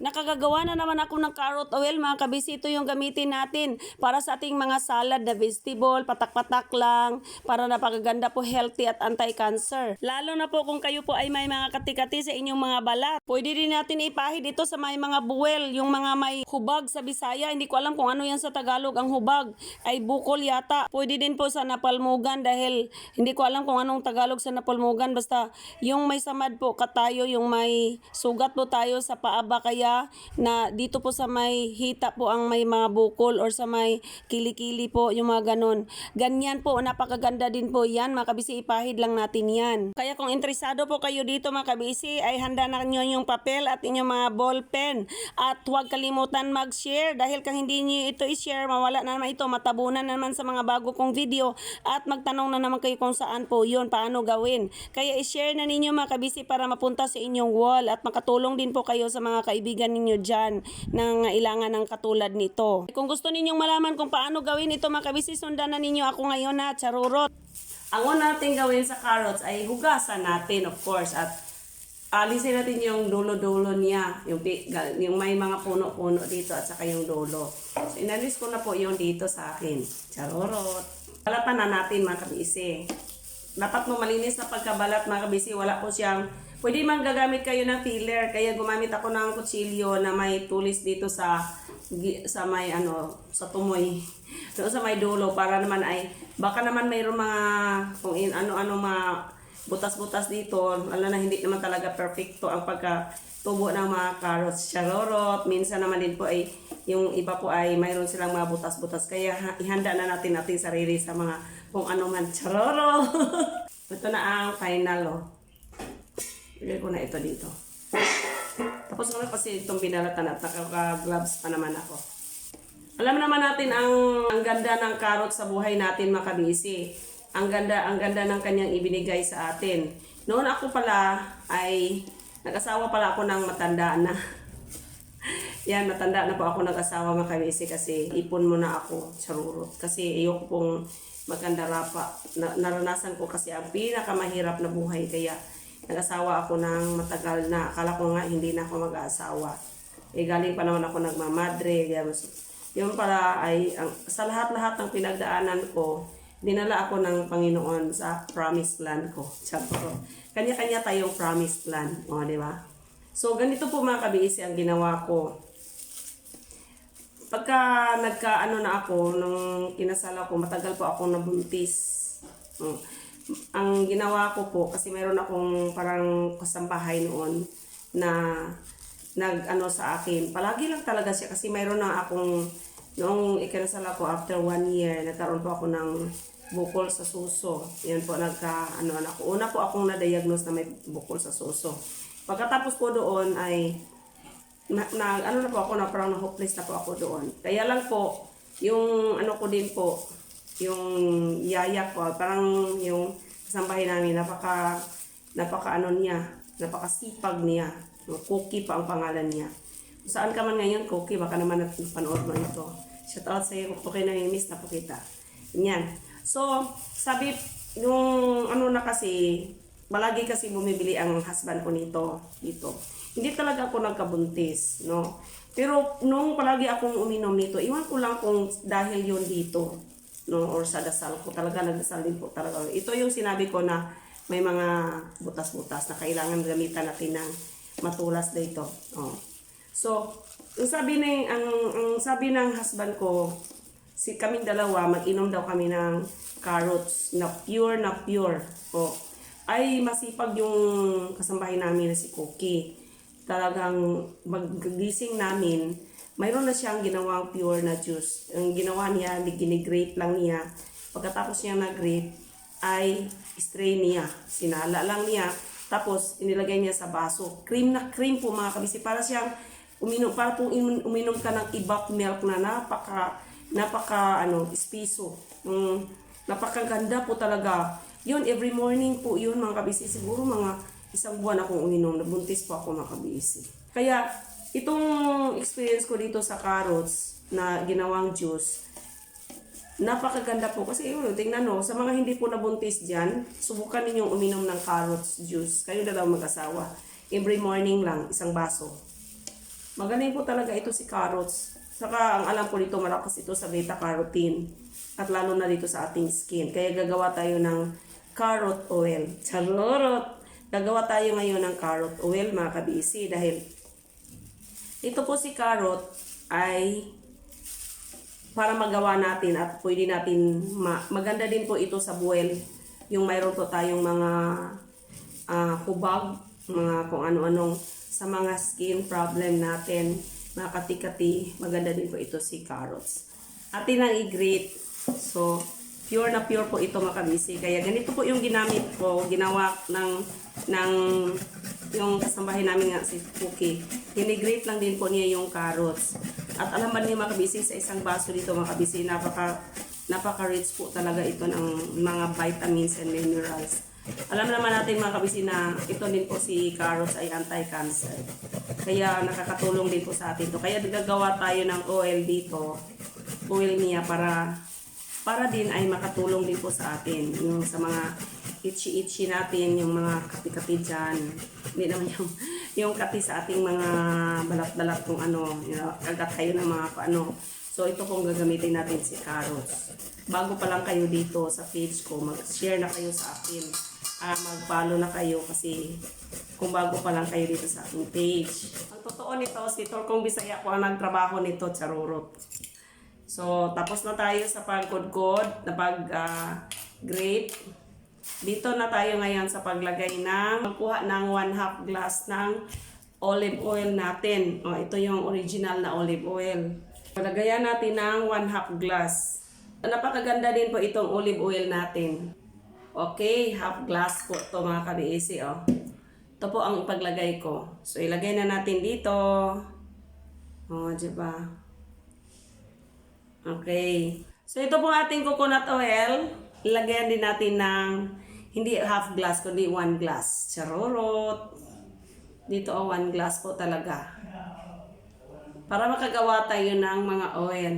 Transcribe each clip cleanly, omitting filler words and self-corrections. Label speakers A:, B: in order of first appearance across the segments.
A: Nakagagawa na naman ako ng carrot oil mga kabisi. Ito yung gamitin natin para sa ating mga salad na vegetable, patak-patak lang, para napakaganda po, healthy at anti-cancer. Lalo na po kung kayo po ay may mga kati-kati sa inyong mga balat. Pwede din natin ipahid ito sa may mga buwel, yung mga may hubag sa Bisaya. Hindi ko alam kung ano yan sa Tagalog. Ang hubag ay bukol yata. Pwede din po sa napalmugan dahil hindi ko alam kung anong Tagalog sa napalmugan. Basta yung may samad po katayo, yung may sugat po tayo sa paaba, kaya na dito po sa may hita po ang may mga bukol or sa may kilikili po, yung mga ganon. Ganyan po, napakaganda din po yan mga kabisi, ipahid lang natin yan. Kaya kung interesado po kayo dito mga kabisi, ay handa na nyo yung papel at inyong mga ball pen. At huwag kalimutan mag-share dahil kung hindi nyo ito i-share, mawala na naman ito, matabunan na naman sa mga bago kong video at magtanong na naman kayo kung saan po yun, paano gawin. Kaya i-share na ninyo mga kabisi para mapunta sa inyong wall at makatulong din po kayo sa mga kaibigan ninyo dyan na nangailangan ng katulad nito. Kung gusto ninyong malaman kung paano gawin ito mga kabisi, sundan na ninyo ako ngayon na charurot. Ang una natin gawin sa carrots ay hugasan natin, of course, at alisin natin yung dulo-dulo niya, yung may mga puno-puno dito at saka yung dulo. So, inalis ko na po yung dito sa akin. Charurot. Balatan na natin mga kabisi. Dapat mo malinis na pagkabalat mga kabisi, wala po siyang, pwede man gagamit kayo ng peeler, kaya gumamit ako ng kutsilyo na may tulis dito sa may sa tumoy, doon sa may dulo, para naman ay, baka naman mayroong mga, kung ano-ano mga butas-butas dito, alam na hindi naman talaga perfecto ang pagkatubo ng mga carrots. Charorot, minsan naman din po ay, yung iba po ay mayroon silang mga butas-butas, kaya ihanda na natin sarili sa mga kung ano man. Charoro! Ito na ang final, oh. Ilagay ko na ito dito. Tapos naman kasi itong binalatan at naka-gloves pa naman ako. Alam naman natin ang ganda ng carrot sa buhay natin mga kabisi. Ang ganda ng kanyang ibinigay sa atin. Noon ako pala ay nag-asawa pala ako ng matanda na. Yan, matanda na po ako nag-asawa mga kabisi kasi ipon muna ako, charurot. Kasi ayoko pong maganda rapa. Naranasan ko kasi ang pinakamahirap na buhay, kaya nag-asawa ako ng matagal na. Akala ko nga hindi na ako mag-aasawa. Galing pa naman ako nagmamadre. Yun pala ay, sa lahat-lahat ng pinagdaanan ko, dinala ako ng Panginoon sa promised land ko. Charot. Kanya-kanya tayong promised land. O, di ba? So, ganito po mga kabisi ang ginawa ko. Pagka na ako, nung kinasal ako, matagal po akong nabuntis. Ang ginawa ko po, kasi mayroon akong parang kasambahay noon na sa akin. Palagi lang talaga siya kasi mayroon na akong, noong ikinasal ako, after 1 year, nagkaroon po ako ng bukol sa suso. Yan po, una po akong na-diagnose na may bukol sa suso. Pagkatapos po doon ay, na po ako, na parang na-hopeless na po ako doon. Kaya lang po, yung ko din po, yung yaya ko, parang yung kasambahay namin, napakasipag niya. Cookie pa ang pangalan niya. Saan ka man ngayon, Cookie, baka naman napanood mo ito. Shout out sa iyo, kung kayo nami-miss na po kita. Yan. So, sabi, yung kasi, malagi kasi bumibili ang husband ko dito. Hindi talaga ako nagkabuntis, no? Pero nung palagi akong uminom nito, iwan ko lang kung dahil yun dito, no? Or sa dasal ko, talaga nagdasal din po talaga. Ito yung sinabi ko na may mga butas-butas na kailangan gamitan natin ng matulas dito. Oh. So, ang sabi ng husband ko, kaming dalawa, mag-inom daw kami ng carrots na pure. Oh. Ay masipag yung kasambahay namin na si Cookie. Talagang maggising namin, mayroon na siyang ginawang pure na juice. Ang ginawa niya, ginigrate lang niya. Pagkatapos niya na-grate, ay strain niya. Sinala lang niya. Tapos, inilagay niya sa baso. Cream na cream po mga kabisi. Para siyang uminom ka ng ibak milk na napaka espiso. Napakaganda po talaga. Yun, every morning po yun mga kabisi. Siguro mga 1 buwan akong uminom. Nabuntis po ako mga kabisi. Kaya, itong experience ko dito sa carrots na ginawang juice, napakaganda po. Kasi tingnan sa mga hindi po nabuntis dyan, subukan ninyong uminom ng carrots juice. Kayo dalawang mag-asawa. Every morning lang, 1 baso. Magaling po talaga ito si carrots. Saka ang alam ko dito malakas ito sa beta carotene. At lalo na dito sa ating skin. Kaya gagawa tayo ng carrot oil. Charorot! Gagawa tayo ngayon ng carrot oil mga kabisi. Dahil ito po si carrot ay para magawa natin at pwede natin maganda din po ito sa buwel. Yung mayroon po tayong mga hubag, mga kung ano-anong sa mga skin problem natin, mga kati-kati, maganda din po ito si carrots. Atin ang i-grate. So, pure na pure po ito mga kabisi. Kaya ganito po yung ginamit ko, ginawa ng yung kasambahin namin nga si Cookie. Hinigrate lang din po niya yung carrots. At alam ba niyo mga kabisi, sa isang baso dito mga kabisi, napaka-rich po talaga ito ng mga vitamins and minerals. Alam naman natin mga kabisi na ito din po si carrots ay anti-cancer. Kaya nakakatulong din po sa atin to. Kaya gagawa tayo ng oil dito. Oil niya para din ay makatulong din po sa atin. Yung sa mga itchy natin, yung mga kati-kati dyan. Hindi naman yung kati sa ating mga balat-balat kung ano, kagat kayo ng mga ano. So ito pong gagamitin natin si carrots. Bago pa lang kayo dito sa page ko, mag-share na kayo sa akin. Mag-follow na kayo kasi kung bago pa lang kayo dito sa aking page. Ang totoo nito, si Torkong Bisaya po ang nagtrabaho nito, charurot. So tapos na tayo sa pagkudkod, na pag-grate. Dito na tayo ngayon sa paglagay ng magkuha ng 1/2 glass ng olive oil natin. Ito yung original na olive oil. Lagayan natin ng 1/2 glass. Napakaganda din po itong olive oil natin. Okay, half glass po ito mga ka-BAC. Ito po ang ipaglagay ko. So ilagay na natin dito. Diba? Okay. So ito po ating coconut oil. Ilagyan din natin ng hindi half glass kundi 1 glass. Charorot. Dito 1 glass po talaga. Para makagawa tayo ng mga oil.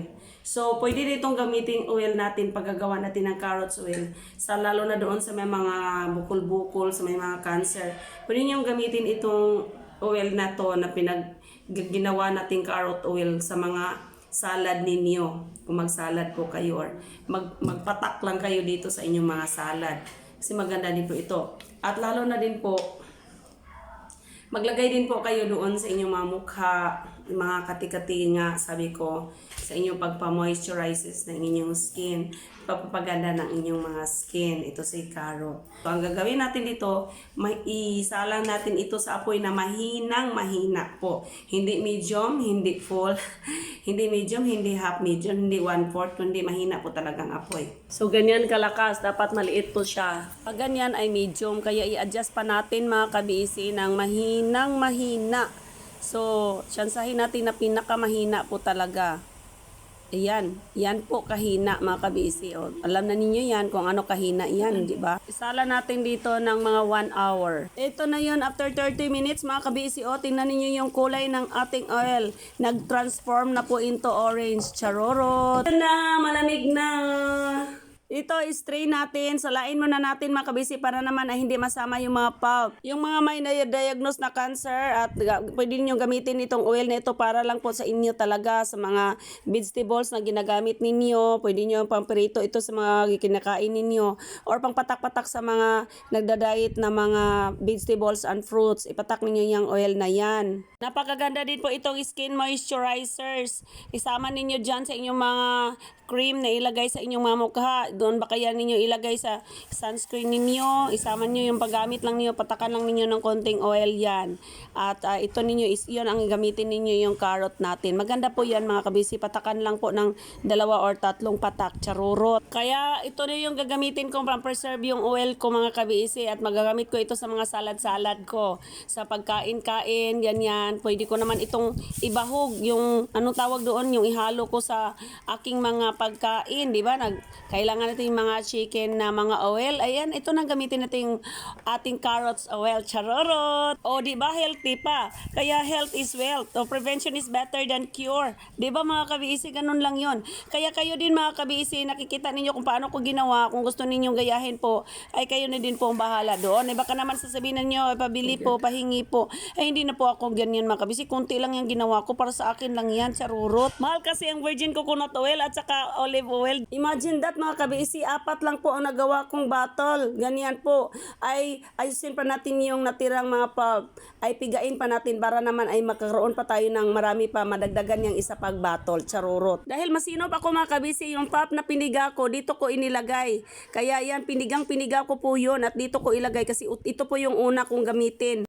A: So pwede ditong gamitin oil natin paggagawa natin ng carrots oil. Lalo na doon sa may mga bukol-bukol, sa may mga cancer. Pwede nyo gamitin itong oil na to na ginawa nating carrot oil sa mga salad ninyo. Kung mag-salad po kayo or magpatak lang kayo dito sa inyong mga salad. Kasi maganda din po ito. At lalo na din po, maglagay din po kayo doon sa inyong mga mukha, mga kati-kati nga, sabi ko, sa inyong pagpa-moisturizes ng inyong skin, pagpapaganda ng inyong mga skin. Ito si carrot. So, ang gagawin natin dito, isalang natin ito sa apoy na mahina po. Hindi medium, hindi full, hindi medium, hindi half medium, hindi 1/4, kundi mahina po talagang apoy. So, ganyan kalakas. Dapat maliit po siya. Pag ganyan ay medium, kaya i-adjust pa natin mga ka-BAC ng mahina. So, tsansahin natin na pinakamahina po talaga. Ayan, yan po kahina mga ka-BAC. Alam na ninyo yan kung ano kahina yan, di ba? Isala natin dito ng mga 1 hour. Ito na yun, after 30 minutes mga ka-BAC. Tingnan ninyo yung kulay ng ating oil. Nag-transform na po into orange. Charorot. Ito na, malamig na. Ito, strain natin. Salain muna natin mga kabisi para naman ay hindi masama yung mga pulp. Yung mga may na-diagnose na cancer at pwede nyo gamitin itong oil na ito para lang po sa inyo talaga sa mga vegetables na ginagamit ninyo. Pwede nyo pampirito ito sa mga kinakain ninyo or pangpatak-patak sa mga nagda-diet na mga vegetables and fruits. Ipatak ninyo yung oil na yan. Napakaganda din po itong skin moisturizers. Isama ninyo dyan sa inyong mga cream na ilagay sa inyong mga mukha. Doon ba kaya ninyo ilagay sa sunscreen ninyo? Isama niyo yung paggamit lang niyo, patakan lang ninyo ng konting oil yan. At ito ninyo, yun ang gamitin ninyo yung carrot natin. Maganda po yan mga kabisi, patakan lang po ng 2 or 3 patak, charurot. Kaya ito na yung gagamitin kong pang-preserve yung oil ko mga kabisi at magagamit ko ito sa mga salad-salad ko. Sa pagkain-kain, ganyan. Pwede ko naman itong ibahog, yung anong tawag doon, yung ihalo ko sa aking mga pagkain, di ba? Kailangan kailangan natin yung mga chicken na mga oil. Ayan, ito na gamitin natin yung ating carrots oil. Charorot! O, di ba healthy pa? Kaya health is wealth. O, prevention is better than cure. Di ba mga kabisi, ganun lang yon. Kaya kayo din mga kabisi, nakikita ninyo kung paano ko ginawa. Kung gusto ninyong gayahin po, ay kayo na din po ang bahala doon. Baka naman sasabihin ninyo, pabili po, pahingi po. Ay hindi na po ako ganyan mga kabisi. Kunti lang yung ginawa ko, para sa akin lang yan, charurot. Mahal kasi ang virgin coconut oil at saka olive oil. Imagine that mga kabisi, 4 lang po ang nagawa kong bottle. Ganyan po. Ay ayusin pa natin yung natirang mga ay pigain pa natin para naman ay magkaroon pa tayo ng marami pa, madagdagan yung isa pag bottle, charurot. Dahil masinop ako mga kabisi, yung pop na piniga ko, dito ko inilagay. Kaya yan, pinigang-piniga ko po yun at dito ko ilagay kasi ito po yung una kong gamitin.